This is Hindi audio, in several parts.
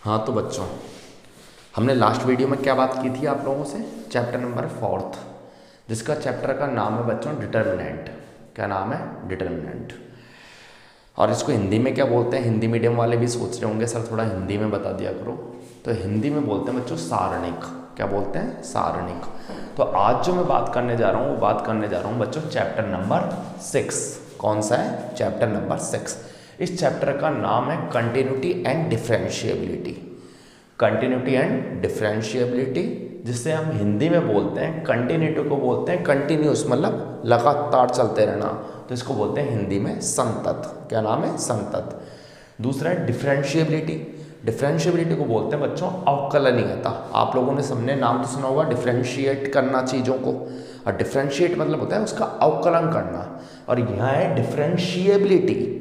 हाँ तो बच्चों, हमने लास्ट वीडियो में क्या बात की थी आप लोगों से? चैप्टर नंबर 4, जिसका चैप्टर का नाम है बच्चों डिटर्मिनेंट। क्या नाम है? डिटर्मिनेंट। और इसको हिंदी में क्या बोलते हैं? हिंदी मीडियम वाले भी सोच रहे होंगे सर थोड़ा हिंदी में बता दिया करो। तो हिंदी में बोलते हैं बच्चों सारणिक। क्या बोलते हैं? सारणिक। तो आज जो मैं बात करने जा रहा हूँ वो बात करने जा रहा हूँ बच्चों चैप्टर नंबर 6। कौन सा है? Chapter number 6। इस चैप्टर का नाम है continuity and differentiability. Continuity and differentiability, जिसे हम हिंदी में बोलते हैं कंटिन्यूटी को बोलते हैं कंटिन्यूस, मतलब लगातार चलते रहना। तो इसको बोलते हैं हिंदी में संतत। क्या नाम है? संतत। दूसरा है डिफरेंशिएबिलिटी। डिफरेंशिएबिलिटी को बोलते हैं बच्चों अवकलनीयता। आप लोगों ने सबने नाम तो सुना होगा, डिफरेंशिएट करना चीज़ों को। और डिफरेंशिएट मतलब होता है उसका अवकलन करना। और यहाँ है डिफरेंशिएबिलिटी।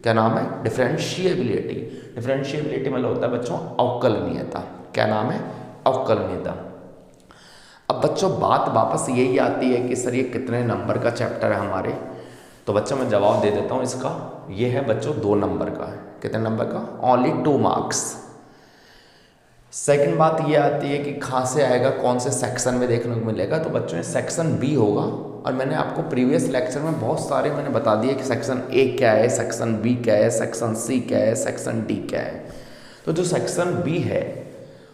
क्या नाम है? डिफरेंशिएबिलिटी। डिफरेंशिएबिलिटी मतलब होता है बच्चों अवकलनीयता। क्या नाम है? अवकलनीयता। अब बच्चों बात वापस यही आती है कि सर ये कितने नंबर का चैप्टर है हमारे? तो बच्चों मैं जवाब दे देता हूँ इसका। ये है बच्चों 2 नंबर का है। कितने नंबर का? Only 2 marks. सेकंड बात ये आती है कि कहाँ से आएगा, कौन से सेक्शन में देखने को मिलेगा? तो बच्चों ये सेक्शन बी होगा। और मैंने आपको प्रीवियस लेक्चर में बहुत सारे मैंने बता दिए कि सेक्शन ए क्या है, सेक्शन बी क्या है, सेक्शन सी क्या है, सेक्शन डी क्या है। तो जो सेक्शन बी है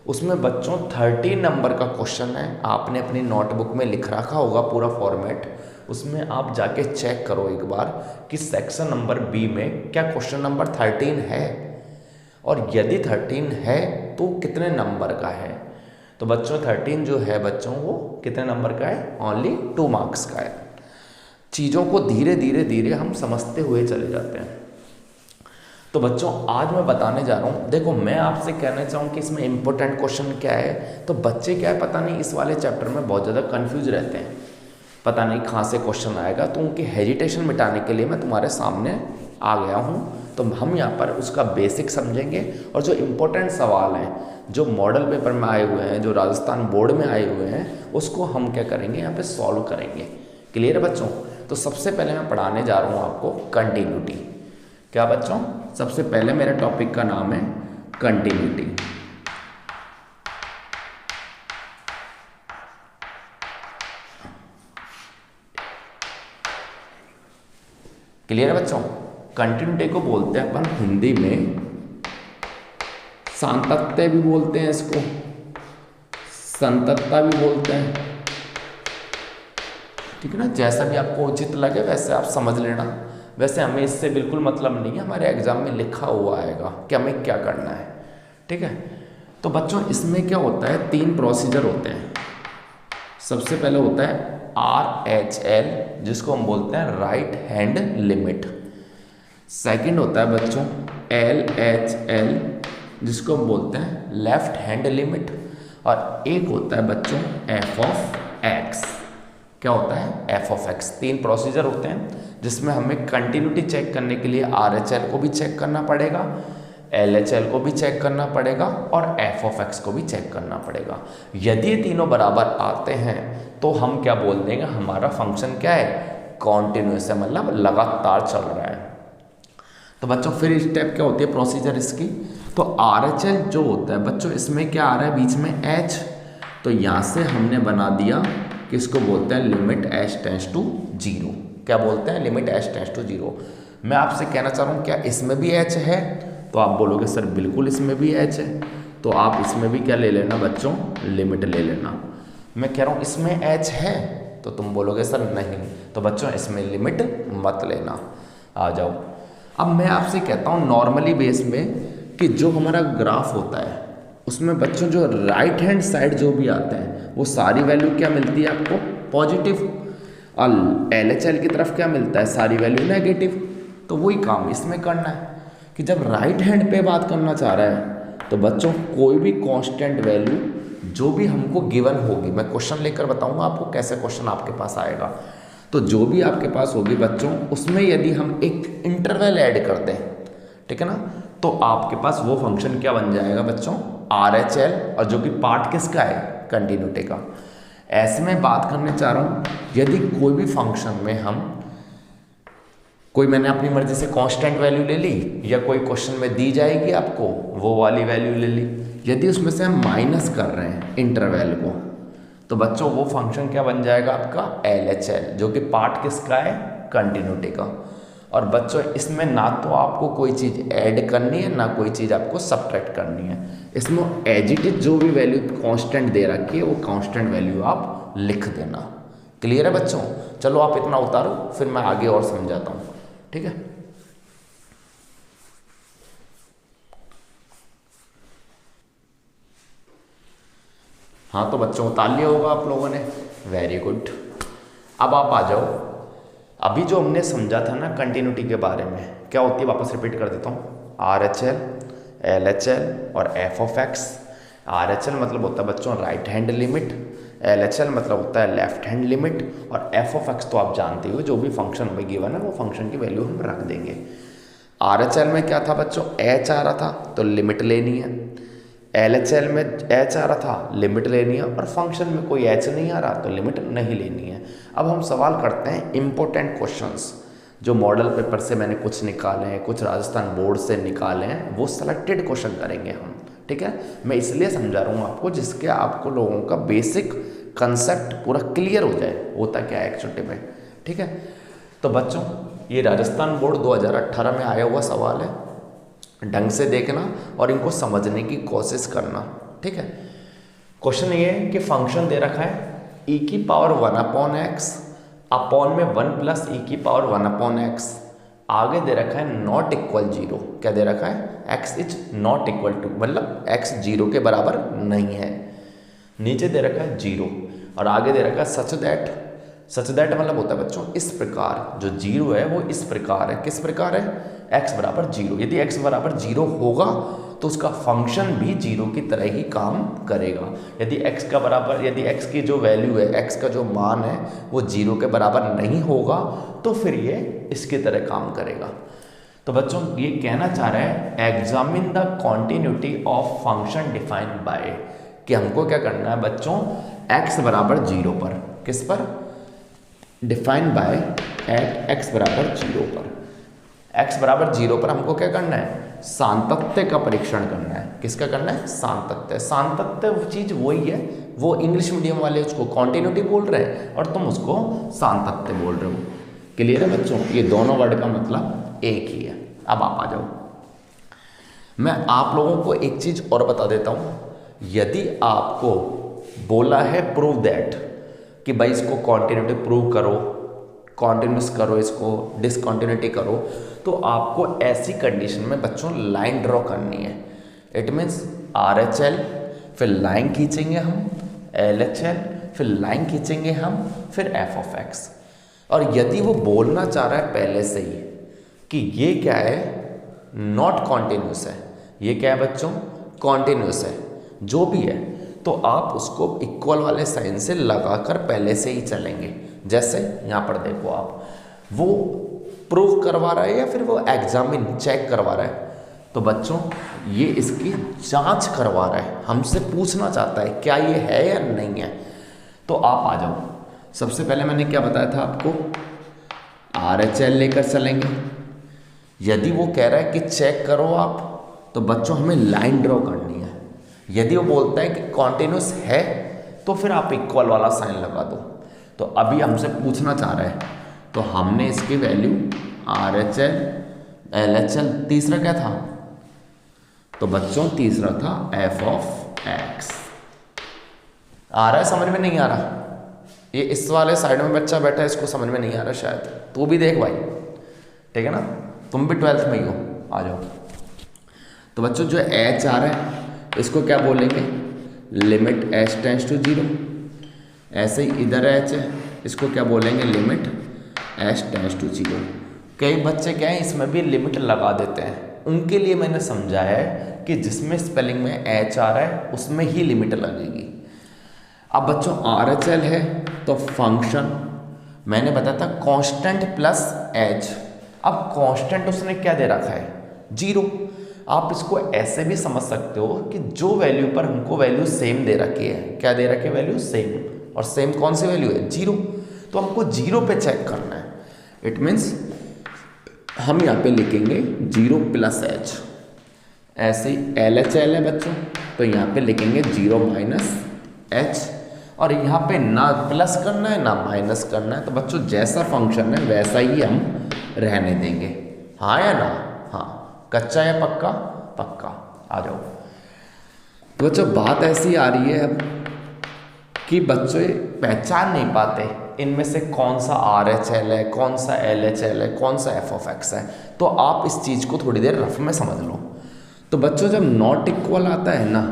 उसमें बच्चों 30 नंबर का क्वेश्चन है। आपने अपनी नोटबुक में लिख रखा होगा पूरा फॉर्मेट, उसमें आप जाके चेक करो एक बार कि सेक्शन नंबर बी में क्या क्वेश्चन नंबर 13 है, और यदि 13 है तो कितने नंबर का है। तो बच्चों 13 जो है बच्चों वो कितने नंबर का है? ओनली 2 मार्क्स का है। चीज़ों को धीरे धीरे धीरे हम समझते हुए चले जाते हैं। तो बच्चों आज मैं बताने जा रहा हूँ, देखो मैं आपसे कहना चाहूँ कि इसमें इंपॉर्टेंट क्वेश्चन क्या है। तो बच्चे क्या है पता नहीं इस वाले चैप्टर में बहुत ज़्यादा कंफ्यूज रहते हैं, पता नहीं कहाँ से क्वेश्चन आएगा। तो उनकी हेजिटेशन मिटाने के लिए मैं तुम्हारे सामने आ गया हूँ। तो हम यहाँ पर उसका बेसिक समझेंगे, और जो इम्पोर्टेंट सवाल हैं जो मॉडल पेपर में आए हुए हैं, जो राजस्थान बोर्ड में आए हुए हैं, उसको हम क्या करेंगे यहाँ पे सॉल्व करेंगे। क्लियर है बच्चों? तो सबसे पहले मैं पढ़ाने जा रहा हूँ आपको कंटिन्यूटी। क्या बच्चों? सबसे पहले मेरे टॉपिक का नाम है कंटिन्यूटी। क्लियर है बच्चों? कंटिन्यूटी को बोलते हैं अपन हिंदी में सातत्य भी बोलते हैं, इसको संततता भी बोलते हैं। ठीक है ना? जैसा भी आपको उचित लगे वैसे आप समझ लेना। वैसे हमें इससे बिल्कुल मतलब नहीं है, हमारे एग्जाम में लिखा हुआ आएगा कि हमें क्या करना है। ठीक है? तो बच्चों इसमें क्या होता है, 3 प्रोसीजर होते हैं। सबसे पहले होता है RHL, जिसको हम बोलते हैं राइट हैंड लिमिट। सेकंड होता है बच्चों LHL, जिसको हम बोलते हैं लेफ्ट हैंड लिमिट। और एक होता है बच्चों f(x). क्या होता है? f(x). 3 प्रोसीजर होते हैं जिसमें हमें कंटिन्यूटी चेक करने के लिए RHL को भी चेक करना पड़ेगा, LHL को भी चेक करना पड़ेगा, और f(x) को भी चेक करना पड़ेगा। यदि ये तीनों बराबर आते हैं तो हम क्या बोल देंगे, हमारा फंक्शन क्या है? कॉन्टिन्यूस है, मतलब लगातार चल रहा है। तो बच्चों फिर स्टेप क्या होती है प्रोसीजर इसकी? तो RHL जो होता है बच्चों, इसमें क्या आ रहा है बीच में H, तो यहाँ से हमने बना दिया कि इसको बोलते हैं लिमिट H टेंड्स टू 0। क्या बोलते हैं? Limit H tends to 0। मैं आपसे कहना चाह रहा हूँ क्या इसमें भी H है? तो आप बोलोगे सर बिल्कुल इसमें भी H है। तो आप इसमें भी क्या ले लेना बच्चों? लिमिट ले लेना। मैं कह रहा हूँ इसमें H है, तो तुम बोलोगे सर नहीं, तो बच्चों इसमें लिमिट मत लेना। आ जाओ। अब मैं आपसे कहता हूँ नॉर्मली बेस में कि जो हमारा ग्राफ होता है उसमें बच्चों जो राइट हैंड साइड जो भी आते हैं वो सारी वैल्यू क्या मिलती है आपको? पॉजिटिव। और LHL की तरफ क्या मिलता है? सारी वैल्यू नेगेटिव। तो वही काम इसमें करना है कि जब राइट हैंड पे बात करना चाह रहा है तो बच्चों कोई भी कांस्टेंट वैल्यू जो भी हमको गिवन होगी, मैं क्वेश्चन लेकर बताऊंगा आपको कैसे क्वेश्चन आपके पास आएगा। तो जो भी आपके पास होगी बच्चों उसमें यदि हम एक इंटरवल ऐड कर दें, ठीक है ना, तो आपके पास वो फंक्शन क्या बन जाएगा बच्चों? RHL, और जो कि पार्ट किसका है? कंटिन्यूटी का। ऐसे में बात करने चाह रहा हूँ यदि कोई भी फंक्शन में हम कोई मैंने अपनी मर्जी से कांस्टेंट वैल्यू ले ली, या कोई क्वेश्चन में दी जाएगी आपको वो वाली वैल्यू ले ली। यदि उसमें से हम माइनस कर रहे हैं इंटरवैल को, तो बच्चों वो फंक्शन क्या बन जाएगा आपका LHL, जो कि पार्ट किसका है, कंटिन्यूटी का। और बच्चों इसमें ना तो आपको कोई चीज़ ऐड करनी है, ना कोई चीज़ आपको सब्ट्रैक्ट करनी है। इसमें एज इट इज जो भी वैल्यू कांस्टेंट दे रखी है वो कांस्टेंट वैल्यू आप लिख देना। क्लियर है बच्चों? चलो आप इतना उतारो, फिर मैं आगे और समझाता हूँ, ठीक है। हाँ तो बच्चों उतार लिया होगा आप लोगों ने, वेरी गुड। अब आप आ जाओ, अभी जो हमने समझा था ना कंटिन्यूटी के बारे में, क्या होती है वापस रिपीट कर देता हूँ। RHL, LHL और f(x). RHL मतलब होता है बच्चों राइट हैंड लिमिट, LHL मतलब होता है लेफ्ट हैंड लिमिट, और f(x) तो आप जानते हो जो भी फंक्शन हमें गिवन है वो फंक्शन की वैल्यू हम रख देंगे। RHL में क्या था बच्चों, h आ रहा था तो लिमिट लेनी है, LHL में h आ रहा था लिमिट लेनी है, और फंक्शन में कोई h नहीं आ रहा तो लिमिट नहीं लेनी है। अब हम सवाल करते हैं इम्पोर्टेंट क्वेश्चंस, जो मॉडल पेपर से मैंने कुछ निकाले हैं, कुछ राजस्थान बोर्ड से निकाले हैं, वो सिलेक्टेड क्वेश्चन करेंगे हम, ठीक है। मैं इसलिए समझा रहा हूँ आपको जिसके आपको लोगों का बेसिक कंसेप्ट पूरा क्लियर हो जाए, होता क्या है एक्चुअली में, ठीक है। तो बच्चों ये राजस्थान बोर्ड 2018 में आया हुआ सवाल है, ढंग से देखना और इनको समझने की कोशिश करना, ठीक है। क्वेश्चन ये है कि फंक्शन दे रखा है e⁻1/x अपॉन में 1 + e⁻1/x, आगे दे रखा है नॉट इक्वल 0। क्या दे रखा है, x is not equal to, मतलब x 0 के बराबर नहीं है। नीचे दे रखा है 0 और आगे दे रखा है सच दैट मतलब होता है बच्चों इस प्रकार, जो 0 है वो इस प्रकार है। किस प्रकार है, x बराबर 0। यदि x बराबर 0 होगा तो उसका फंक्शन भी 0 की तरह ही काम करेगा। यदि x की जो वैल्यू है, x का जो मान है वो 0 के बराबर नहीं होगा तो फिर ये इसकी तरह काम करेगा। तो बच्चों ये कहना चाह रहा है examine the continuity of function defined by, कि हमको क्या करना है बच्चों, x बराबर 0 पर, किस पर, डिफाइंड बाय एट x बराबर 0 पर। x बराबर 0 पर हमको क्या करना है, सातत्य का परीक्षण करना है। किसका करना है, सातत्य वो चीज़ वही है, वो इंग्लिश मीडियम वाले उसको कॉन्टिन्यूटी बोल रहे हैं और तुम उसको सातत्य बोल रहे हो। क्लियर है बच्चों, ये दोनों वर्ड का मतलब एक ही है। अब आप आ जाओ, मैं आप लोगों को एक चीज़ और बता देता हूँ। यदि आपको बोला है प्रूव दैट, कि भाई इसको कॉन्टिन्यूटी प्रूव करो, कॉन्टिन्यूस करो, इसको डिसकॉन्टिन्यूटी करो, तो आपको ऐसी कंडीशन में बच्चों लाइन ड्रॉ करनी है। इट मीन्स RHL, फिर लाइन खींचेंगे हम, LHL, फिर लाइन खींचेंगे हम, फिर f(x). और यदि वो बोलना चाह रहा है पहले से ही कि ये क्या है, नॉट कॉन्टिन्यूस है, ये क्या है बच्चों, कॉन्टिन्यूस है, जो भी है, तो आप उसको इक्वल वाले साइन से लगाकर पहले से ही चलेंगे। जैसे यहाँ पर देखो आप, वो प्रूव करवा रहा है या फिर वो एग्जामिन चेक करवा रहा है, तो बच्चों ये इसकी जांच करवा रहा है, हमसे पूछना चाहता है क्या ये है या नहीं है। तो आप आ जाओ, सबसे पहले मैंने क्या बताया था आपको, RHL लेकर चलेंगे। यदि वो कह रहा है कि चेक करो आप, तो बच्चों हमें लाइन ड्रॉ करनी है। यदि वो बोलता है कि कॉन्टिन्यूस है तो फिर आप इक्वल वाला साइन लगा दो। तो अभी हमसे पूछना चाह रहा है, तो हमने इसकी वैल्यू RHL, LHL, तीसरा क्या था, तो बच्चों तीसरा था f(x). आ रहा है, समझ में नहीं आ रहा, ये इस वाले साइड में बच्चा बैठा है, इसको समझ में नहीं आ रहा शायद, तू भी देख भाई, ठीक है ना, तुम भी 12th में ही हो, आ जाओ। तो बच्चों जो h आ रहा है इसको क्या बोलेंगे, लिमिट h टेंड्स टू 0। ऐसे ही इधर h है, इसको क्या बोलेंगे, लिमिट h टेंड्स टू 0। कई बच्चे क्या है इसमें भी लिमिट लगा देते हैं, उनके लिए मैंने समझाया है कि जिसमें स्पेलिंग में h आ रहा है उसमें ही लिमिट लगेगी। अब बच्चों RHL है तो फंक्शन मैंने बताया था कांस्टेंट प्लस h। अब कांस्टेंट उसने क्या दे रखा है, 0। आप इसको ऐसे भी समझ सकते हो कि जो वैल्यू पर हमको वैल्यू सेम दे रखी है, क्या दे रखी है, वैल्यू सेम, और सेम कौन सी वैल्यू है, 0। तो हमको 0 पे चेक करना है। इट मीन्स हम यहाँ पे लिखेंगे 0 प्लस एच। ऐसे एल एच एल है बच्चों, तो यहाँ पे लिखेंगे 0 माइनस एच। और यहाँ पे ना प्लस करना है ना माइनस करना है, तो बच्चों जैसा फंक्शन है वैसा ही हम रहने देंगे। हाँ या ना? हाँ। कच्चा या पक्का? पक्का। आ जाओ। तो बच्चों बात ऐसी आ रही है अब कि बच्चे पहचान नहीं पाते इनमें से कौन सा आर एच एल है, कौन सा एल एच एल है, कौन सा एफ ऑफ एक्स है। तो आप इस चीज़ को थोड़ी देर रफ में समझ लो। तो बच्चों जब नॉट इक्वल आता है ना,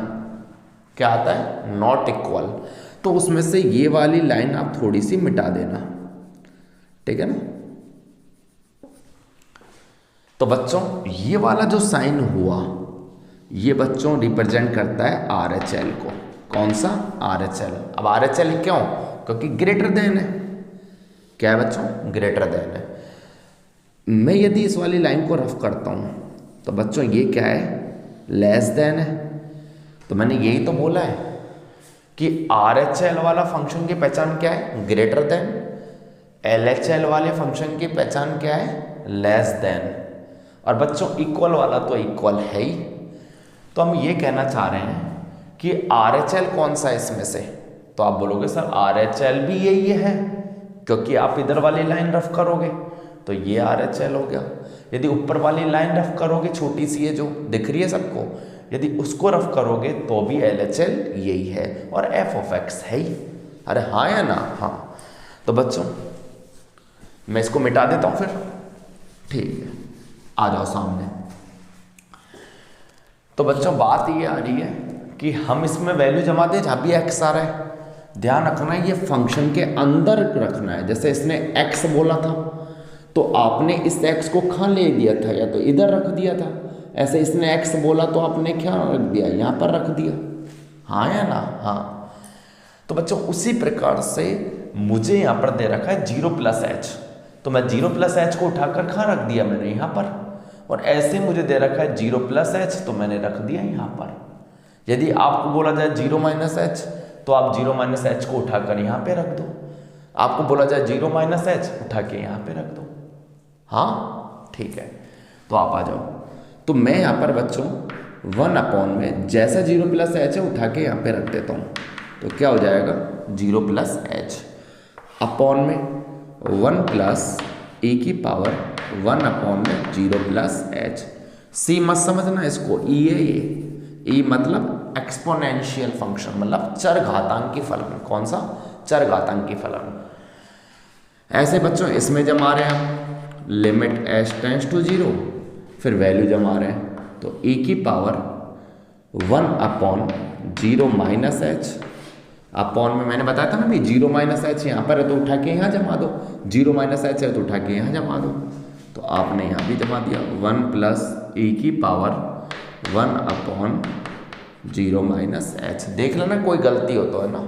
क्या आता है? नॉट इक्वल, तो उसमें से ये वाली लाइन आप थोड़ी सी मिटा देना, ठीक है ना। तो बच्चों ये वाला जो साइन हुआ, ये बच्चों रिप्रेजेंट करता है आर एच एल को। कौन सा? R H L. अब आर एच एल क्यों? क्योंकि ग्रेटर देन है। क्या है बच्चों? ग्रेटर देन है। मैं यदि इस वाली लाइन को रफ करता हूं तो बच्चों ये क्या है? लेस देन है। तो मैंने यही तो बोला है कि आर एच एल वाला फंक्शन की पहचान क्या है? Greater than. L H L वाले फंक्शन की पहचान क्या है? Less than. और बच्चों इक्वल वाला तो इक्वल है ही। तो हम ये कहना चाह रहे हैं कि आर एच एल कौन सा है इसमें से? तो आप बोलोगे सर आर एच एल भी यही है, क्योंकि आप इधर वाली लाइन रफ करोगे तो ये आर एच एल हो गया। यदि ऊपर वाली लाइन रफ करोगे, छोटी सी है जो दिख रही है सबको, यदि उसको रफ करोगे तो भी एल एच एल यही है और एफ ऑफ एक्स है ही। अरे हाँ या ना? हाँ। तो बच्चों मैं इसको मिटा देता हूं फिर, ठीक है। आ जाओ सामने। तो बच्चों बात ये आ रही है कि हम इसमें वैल्यू जमा दें जहां भी एक्स आ रहा है। ध्यान रखना है ये फंक्शन के अंदर रखना है। जैसे इसने एक्स बोला था तो आपने इस एक्स को कहाँ ले दिया था? या तो इधर रख दिया था। ऐसे इसने एक्स बोला तो आपने क्या रख दिया? यहाँ पर रख दिया। हाँ या ना? हाँ। तो बच्चों उसी प्रकार से मुझे यहाँ पर दे रखा है 0 प्लस एच, तो मैं 0 प्लस एच को उठाकर कहाँ रख दिया? मैंने यहाँ पर। और ऐसे मुझे दे रखा है 0 प्लस एच, तो मैंने रख दिया यहाँ पर। यदि आपको बोला जाए 0 माइनस एच, तो आप 0 माइनस एच को उठाकर यहाँ पे रख दो। आपको बोला जाए 0 माइनस एच, उठा के यहाँ पे रख दो। हाँ, ठीक है। तो आप आ जाओ। तो मैं यहाँ पर बच्चों 1 अपॉन में जैसा 0 प्लस एच है उठा के यहाँ पे रख देता हूँ। तो क्या हो जाएगा? 0 प्लस एच अपॉन में 1 प्लस ए की पावर 1 अपॉन में 0 प्लस एच। सी मत समझना इसको, ई है ये। ई मतलब एक्सपोनेंशियल फंक्शन, मतलब चरघातांकी फलन। कौन सा? चरघातांकी फलन। ऐसे बच्चों इसमें जमा रहे हैं हम लिमिट एच टेंड्स टू 0, फिर वैल्यू जमा रहे हैं तो ए की power 1 upon 0 minus H upon में मैंने बताया था ना भी 0 माइनस एच यहाँ पर है तो उठा के यहाँ जमा दो, 0 माइनस एच है तो उठा के यहाँ जमा दो। तो आपने यहाँ भी जमा दिया 1 प्लस ए की पावर 1 अपॉन 0 माइनस एच। देख लेना कोई गलती हो तो, है ना।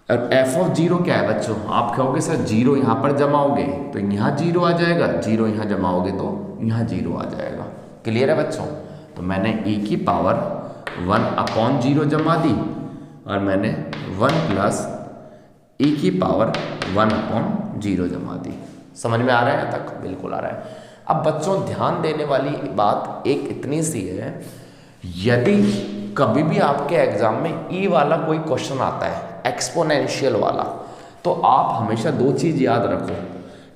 और एफ ऑफ 0 क्या है बच्चों? आप कहोगे सर 0 यहाँ पर जमाओगे तो यहाँ 0 आ जाएगा, 0 यहाँ जमाओगे तो यहाँ 0 आ जाएगा। क्लियर है बच्चों? तो मैंने e की पावर 1 अपॉन 0 जमा दी और मैंने 1 प्लस e की पावर 1 अपॉन 0 जमा दी। समझ में आ रहा है तक? बिल्कुल आ रहा है। अब बच्चों ध्यान देने वाली बात एक इतनी सी है, यदि कभी भी आपके एग्जाम में ई वाला कोई क्वेश्चन आता है एक्सपोनेंशियल वाला, तो आप हमेशा दो चीज़ याद रखो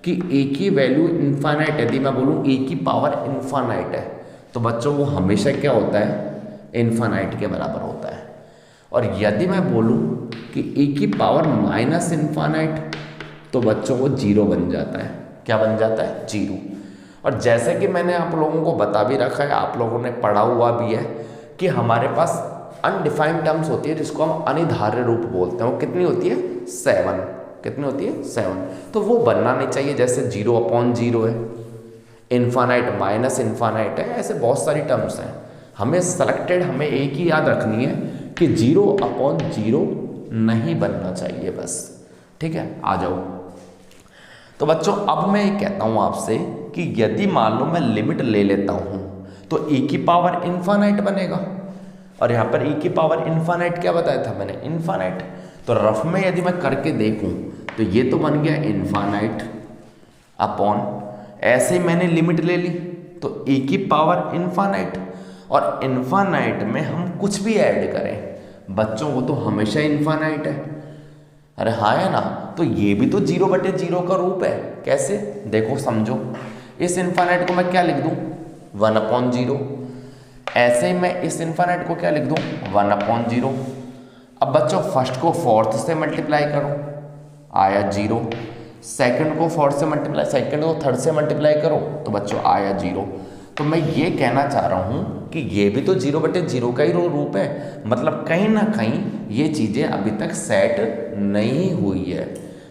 कि ए की वैल्यू इनफाइनाइट। यदि मैं बोलूँ ए की पावर इनफाइनाइट है तो बच्चों वो हमेशा क्या होता है? इनफाइनाइट के बराबर होता है। और यदि मैं बोलूँ कि ए की पावर माइनस इनफाइनाइट तो बच्चों वो 0 बन जाता है। क्या बन जाता है? 0। और जैसे कि मैंने आप लोगों को बता भी रखा है, आप लोगों ने पढ़ा हुआ भी है कि हमारे पास अनडिफाइंड टर्म्स होती है जिसको हम अनिर्धार्य रूप बोलते हैं। वो कितनी होती है? 7। कितनी होती है? 7। तो वो बनना नहीं चाहिए। जैसे 0 अपॉन 0 है, इनफाइनाइट माइनस इनफाइनाइट है, ऐसे बहुत सारी टर्म्स हैं। हमें सेलेक्टेड हमें एक ही याद रखनी है कि 0 अपॉन 0 नहीं बनना चाहिए बस। ठीक है, आ जाओ। तो बच्चों अब मैं ये कहता हूँ आपसे कि यदि मान लो मैं लिमिट ले लेता हूँ तो e की पावर इनफाइनाइट बनेगा। और यहाँ पर e की पावर इनफाइनाइट क्या बताया था मैंने? इनफाइनाइट। तो रफ में यदि मैं करके देखूं तो ये तो बन गया इनफाइनाइट अपॉन ऐसे ही मैंने लिमिट ले ली तो e की पावर इन्फानाइट, और इन्फानाइट में हम कुछ भी ऐड करें बच्चों वो तो हमेशा इन्फानाइट है। अरे हाँ है ना, तो ये भी तो 0/0 का रूप है। कैसे देखो समझो, इस इन्फानाइट को मैं क्या लिख दूँ 1/0, ऐसे ही मैं इस इन्फानाइट को क्या लिख दूँ 1/0। अब बच्चों फर्स्ट को फोर्थ से मल्टीप्लाई करो आया 0, सेकंड को फोर्थ से मल्टीप्लाई, सेकंड को थर्ड से मल्टीप्लाई करो तो बच्चों आया 0। तो मैं ये कहना चाह रहा हूँ कि ये भी तो 0/0 का ही रूप है, मतलब कहीं ना कहीं ये चीज़ें अभी तक सेट नहीं हुई है।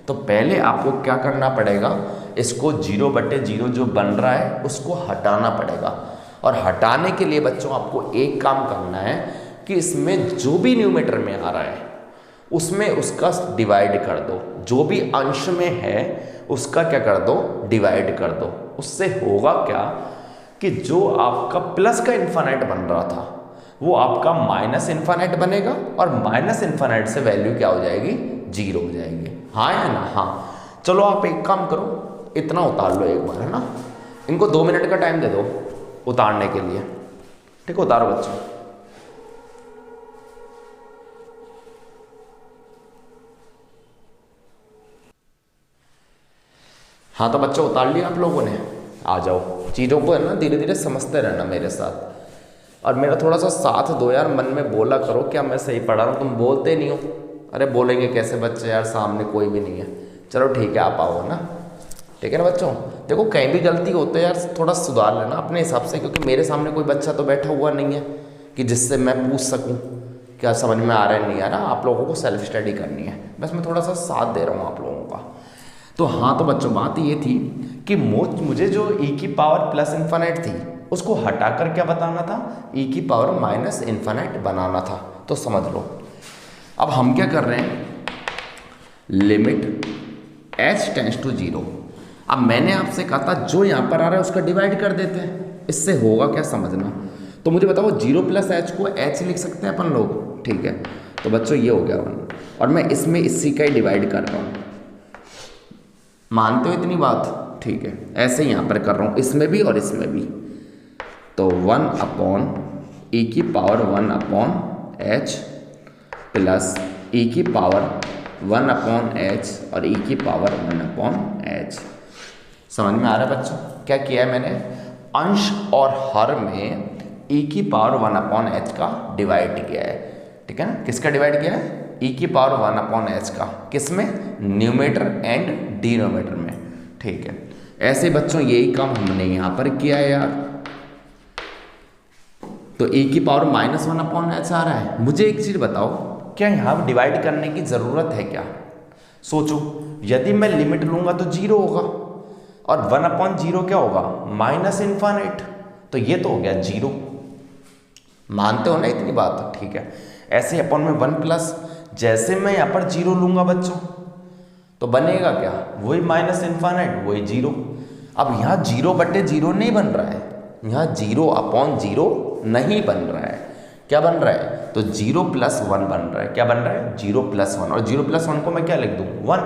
तो पहले आपको क्या करना पड़ेगा, इसको 0/0 जो बन रहा है उसको हटाना पड़ेगा, और हटाने के लिए बच्चों आपको एक काम करना है कि इसमें जो भी न्यूमरेटर में आ रहा है उसमें उसका डिवाइड कर दो, जो भी अंश में है उसका क्या कर दो डिवाइड कर दो। उससे होगा क्या कि जो आपका प्लस का इन्फानाइट बन रहा था वो आपका माइनस इन्फानाइट बनेगा, और माइनस इन्फानाइट से वैल्यू क्या हो जाएगी 0 हो जाएगी। हाँ या ना? हाँ। चलो आप एक काम करो, इतना उतार लो एक बार, है ना, इनको 2 मिनट का टाइम दे दो उतारने के लिए। ठीक है, उतारो बच्चों। हाँ तो बच्चों उतार लिया आप लोगों ने, आ जाओ। चीज़ों को है ना धीरे धीरे समझते रहना मेरे साथ, और मेरा थोड़ा सा साथ दो यार, मन में बोला करो क्या मैं सही पढ़ा रहा हूँ, तुम बोलते नहीं हो। अरे बोलेंगे कैसे बच्चे यार, सामने कोई भी नहीं है। चलो ठीक है, आप आओ ना, ठीक है ना बच्चों। देखो कहीं भी गलती होते है यार थोड़ा सुधार लेना अपने हिसाब से, क्योंकि मेरे सामने कोई बच्चा तो बैठा हुआ नहीं है कि जिससे मैं पूछ सकूँ क्या समझ में आ रहा है नहीं आ रहा। आप लोगों को सेल्फ स्टडी करनी है, बस मैं थोड़ा सा साथ दे रहा हूँ आप लोगों का। तो हाँ तो बच्चों बात ये थी कि मुझे जो e की पावर प्लस इन्फानाइट थी उसको हटाकर क्या बताना था, e की पावर माइनस इन्फानाइट बनाना था। तो समझ लो अब हम क्या कर रहे हैं, लिमिट h टेंड्स टू 0। अब मैंने आपसे कहा था जो यहाँ पर आ रहा है उसका डिवाइड कर देते हैं, इससे होगा क्या समझना। तो मुझे बताओ 0 + h को h लिख सकते हैं अपन लोग, ठीक है। तो बच्चों ये हो गया 1, और मैं इसमें इसी का ही डिवाइड कर रहा हूँ। मानते हो इतनी बात? ठीक है, ऐसे ही यहाँ पर कर रहा हूँ, इसमें भी और इसमें भी। तो 1/e की पावर 1/h प्लस e की पावर 1/h और e की पावर 1/h। समझ में आ रहा है बच्चों? क्या किया है मैंने, अंश और हर में e की पावर 1/h का डिवाइड किया है, ठीक है ना। किसका डिवाइड किया है, e की पावर 1/h का, किसमें, न्यूमरेटर एंड डिनोमिनेटर में, ठीक है। ऐसे बच्चों यही काम हमने यहाँ पर किया है यार। तो e की पावर -1/h आ रहा है। मुझे एक चीज़ बताओ, क्या यहाँ डिवाइड करने की ज़रूरत है क्या? सोचो, यदि मैं लिमिट लूँगा तो 0 होगा, और 1/0 क्या होगा माइनस इन्फानाइट, तो ये तो हो गया 0। मानते हो ना इतनी बात? ठीक है। ऐसे अपन में 1 प्लस, जैसे मैं यहाँ पर 0 लूँगा बच्चों तो बनेगा क्या, वही माइनस इन्फानाइट वही 0। अब यहाँ 0/0 नहीं बन रहा है, यहाँ 0/0 नहीं बन रहा है। क्या बन रहा है, तो 0 + 1 बन रहा है। क्या बन रहा है, 0 + 1, और 0 + 1 को मैं क्या लिख दूँ 1,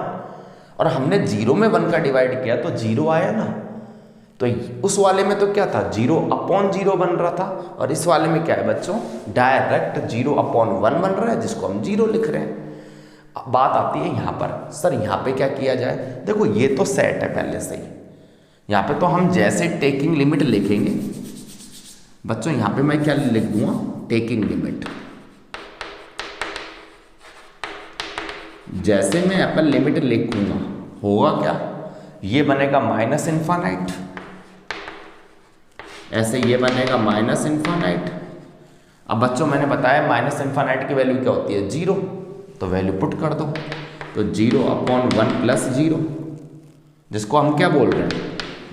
और हमने 0 में 1 का डिवाइड किया तो 0 आया ना। तो उस वाले में तो क्या था 0/0 बन रहा था, और इस वाले में क्या है बच्चों, डायरेक्ट 0/1 बन रहा है, जिसको हम 0 लिख रहे हैं। बात आती है यहाँ पर, सर यहाँ पे क्या किया जाए। देखो ये तो सेट है पहले से ही, यहाँ पे तो हम जैसे टेकिंग लिमिट लिखेंगे बच्चों, यहाँ पे मैं क्या लिख दूंगा, टेकिंग लिमिट। जैसे मैं यहाँ पर लिमिट लिखूंगा होगा क्या, ये बनेगा माइनस इन्फानाइट, ऐसे ये बनेगा माइनस इन्फानाइट। अब बच्चों मैंने बताया माइनस इन्फानाइट की वैल्यू क्या होती है 0, तो वैल्यू पुट कर दो। तो 0/1 + 0, जिसको हम क्या बोल रहे हैं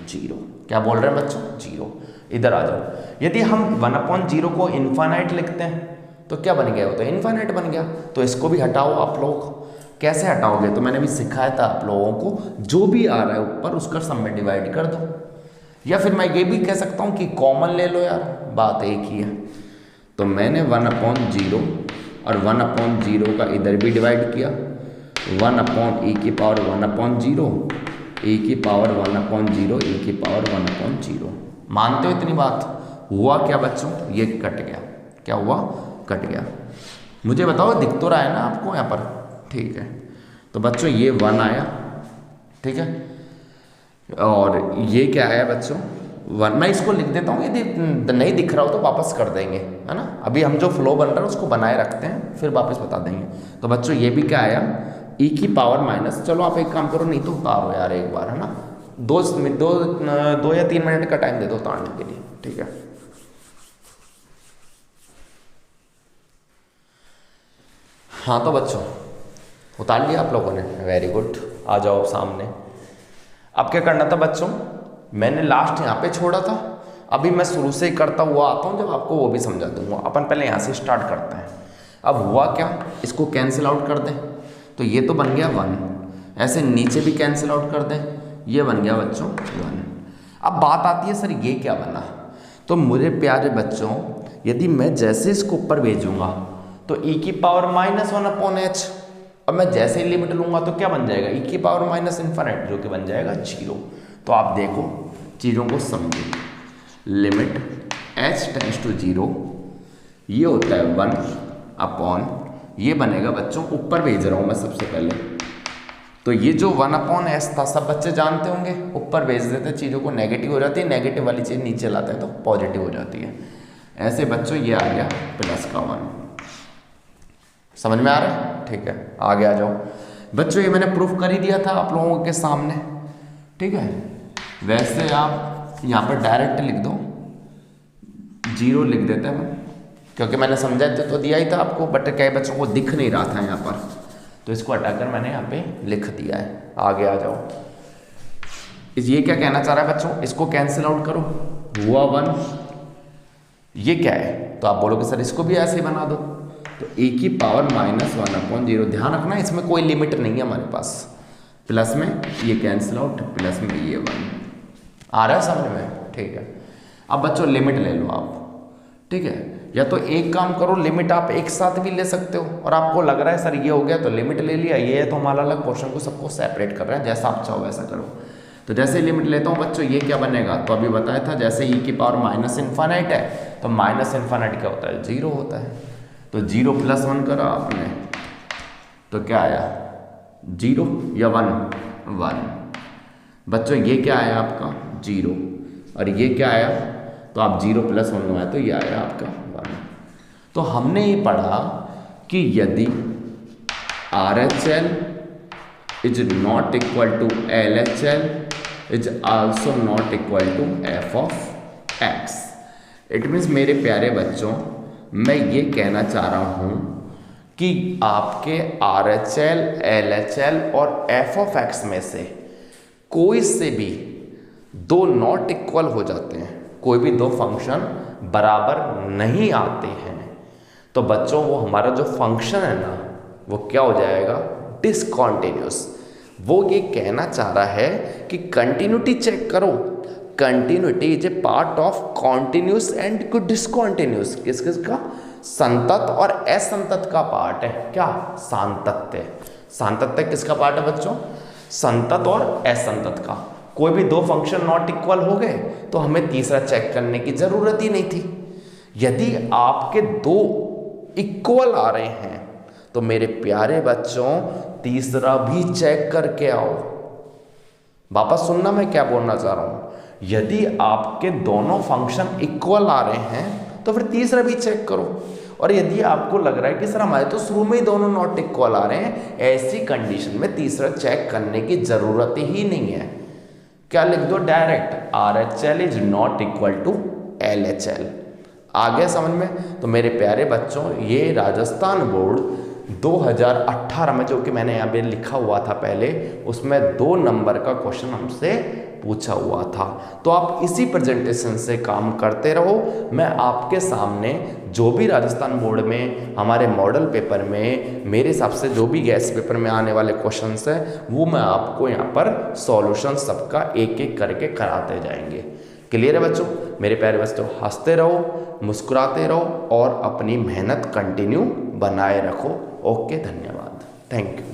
0। क्या बोल रहे हैं बच्चों 0। इधर आ जाओ, यदि हम 1/0 को इन्फानाइट लिखते हैं तो क्या बन गया, वो तो इन्फानाइट बन गया। तो इसको भी हटाओ आप लोग। कैसे हटाओगे, तो मैंने भी सिखाया था आप लोगों को, जो भी आ रहा है ऊपर उसका सब में डिवाइड कर दो। या फिर मैं ये भी कह सकता हूँ कि कॉमन ले लो यार, बात एक ही है। तो मैंने 1/0 और 1/0 का इधर भी डिवाइड किया, 1/e की पावर 1/0 ए की पावर 1/0, ए की पावर 1/0। मानते हो इतनी बात? हुआ क्या बच्चों, ये कट गया। क्या हुआ? कट गया। मुझे बताओ दिख तो रहा है ना आपको यहाँ पर? ठीक है, तो बच्चों ये 1 आया, ठीक है, और ये क्या आया बच्चों? 1। मैं इसको लिख देता हूँ, यदि नहीं दिख रहा हो तो वापस कर देंगे, है ना। अभी हम जो फ्लो बन रहा है उसको बनाए रखते हैं, फिर वापस बता देंगे। तो बच्चों ये भी क्या आया? ई की पावर माइनस, चलो आप एक काम करो, नहीं तो उतारो यार एक बार, है ना। दो या 3 मिनट का टाइम दे दो उतारने के लिए, ठीक है। हाँ तो बच्चों उतार लिया आप लोगों ने, वेरी गुड। आ जाओ सामने। अब क्या करना था बच्चों? मैंने लास्ट यहाँ पे छोड़ा था, अभी मैं शुरू से ही करता हुआ आता हूँ, जब आपको वो भी समझा दूंगा। अपन पहले यहाँ से स्टार्ट करते हैं। अब हुआ क्या, इसको कैंसिल आउट कर दें, तो ये तो बन गया 1। ऐसे नीचे भी कैंसिल आउट कर दें, ये बन गया बच्चों 1। अब बात आती है सर ये क्या बना? तो मेरे प्यारे बच्चों, यदि मैं जैसे इसको ऊपर भेजूंगा तो e की पावर -1/h, अब मैं जैसे ही लिमिट लूंगा तो क्या बन जाएगा? e की पावर -∞, जो कि बन जाएगा 0। तो आप देखो चीज़ों को समझो, लिमिट h टेंड्स टू 0, ये होता है 1/, ये बनेगा बच्चों, ऊपर भेज रहा हूँ मैं सबसे पहले, तो ये जो 1/s था सब बच्चे जानते होंगे, ऊपर भेज देते चीज़ों को, नेगेटिव हो जाती है, नेगेटिव वाली चीज़ नीचे लाते हैं तो पॉजिटिव हो जाती है। ऐसे बच्चों ये आ गया प्लस का 1। समझ में आ रहा है? ठीक है, आगे आ जाओ बच्चों। ये मैंने प्रूफ कर ही दिया था आप लोगों के सामने, ठीक है। वैसे आप यहाँ पर डायरेक्ट लिख दो, 0 लिख देते हैं, क्योंकि मैंने समझा तो दिया ही था आपको, बट कई बच्चों को दिख नहीं रहा था यहाँ पर, तो इसको हटाकर मैंने यहाँ पे लिख दिया है। आगे आ जाओ। ये क्या कहना चाह रहा है बच्चों? इसको कैंसिल आउट करो, हुआ 1। ये क्या है? तो आप बोलोगे सर इसको भी ऐसे ही बना दो, तो e की पावर -1/0। ध्यान रखना इसमें कोई लिमिट नहीं है हमारे पास। प्लस में ये कैंसिल आउट, प्लस में ये 1। आ रहा है समझ में? ठीक है। अब बच्चों लिमिट ले लो आप, ठीक है। या तो एक काम करो, लिमिट आप एक साथ भी ले सकते हो, और आपको लग रहा है सर ये हो गया तो लिमिट ले लिया, ये है तो हम अलग अलग पोर्शन को सबको सेपरेट कर रहे हैं, जैसा आप चाहो वैसा करो। तो जैसे लिमिट लेता हूँ बच्चों, ये क्या बनेगा? तो अभी बताया था जैसे e की पावर -∞ है, तो -∞ क्या होता है? 0 होता है। तो 0 + 1 करा आपने, तो क्या आया? 0 या 1? बच्चों ये क्या आया आपका? 0। और ये क्या आया? तो आप 0 + 1 लगाए तो ये आया आपका 1। तो हमने ये पढ़ा कि यदि RHL is not equal to LHL is also not equal to f(x). It means मेरे प्यारे बच्चों, मैं ये कहना चाह रहा हूँ कि आपके RHL, LHL और f(x) में से कोई से भी 2 नॉट इक्वल हो जाते हैं, कोई भी 2 फंक्शन बराबर नहीं आते हैं, तो बच्चों वो हमारा जो फंक्शन है ना वो क्या हो जाएगा? डिसकॉन्टिन्यूस। वो ये कहना चाह रहा है कि कंटिन्यूटी चेक करो, continuity is a part of continuous and discontinuous. किस किस का? संतत और असंतत का पार्ट है। क्या? सांतत्य। सांतत्य किसका पार्ट है बच्चों? संतत और असंतत का। कोई भी 2 फंक्शन नॉट इक्वल हो गए तो हमें तीसरा चेक करने की जरूरत ही नहीं थी। यदि आपके 2 इक्वल आ रहे हैं तो मेरे प्यारे बच्चों तीसरा भी चेक करके आओ। वापस सुनना मैं क्या बोलना चाह रहा हूं। यदि आपके दोनों फंक्शन इक्वल आ रहे हैं तो फिर तीसरा भी चेक करो, और यदि आपको लग रहा है कि सर हमारे तो शुरू में ही दोनों नॉट इक्वल आ रहे हैं, ऐसी कंडीशन में तीसरा चेक करने की जरूरत ही नहीं है। क्या लिख दो direct? RHL is not equal to LHL। आ गया समझ में? तो मेरे प्यारे बच्चों, ये राजस्थान बोर्ड 2018 में, जो कि मैंने यहाँ पे लिखा हुआ था पहले, उसमें 2 नंबर का क्वेश्चन हमसे पूछा हुआ था। तो आप इसी प्रेजेंटेशन से काम करते रहो। मैं आपके सामने जो भी राजस्थान बोर्ड में हमारे मॉडल पेपर में मेरे हिसाब से जो भी गैस पेपर में आने वाले क्वेश्चंस हैं वो मैं आपको यहाँ पर सॉल्यूशन सबका एक एक करके कराते जाएंगे। क्लियर है बच्चों? मेरे प्यारे बच्चों, हंसते रहो, मुस्कुराते रहो और अपनी मेहनत कंटिन्यू बनाए रखो। ओके, धन्यवाद, थैंक यू।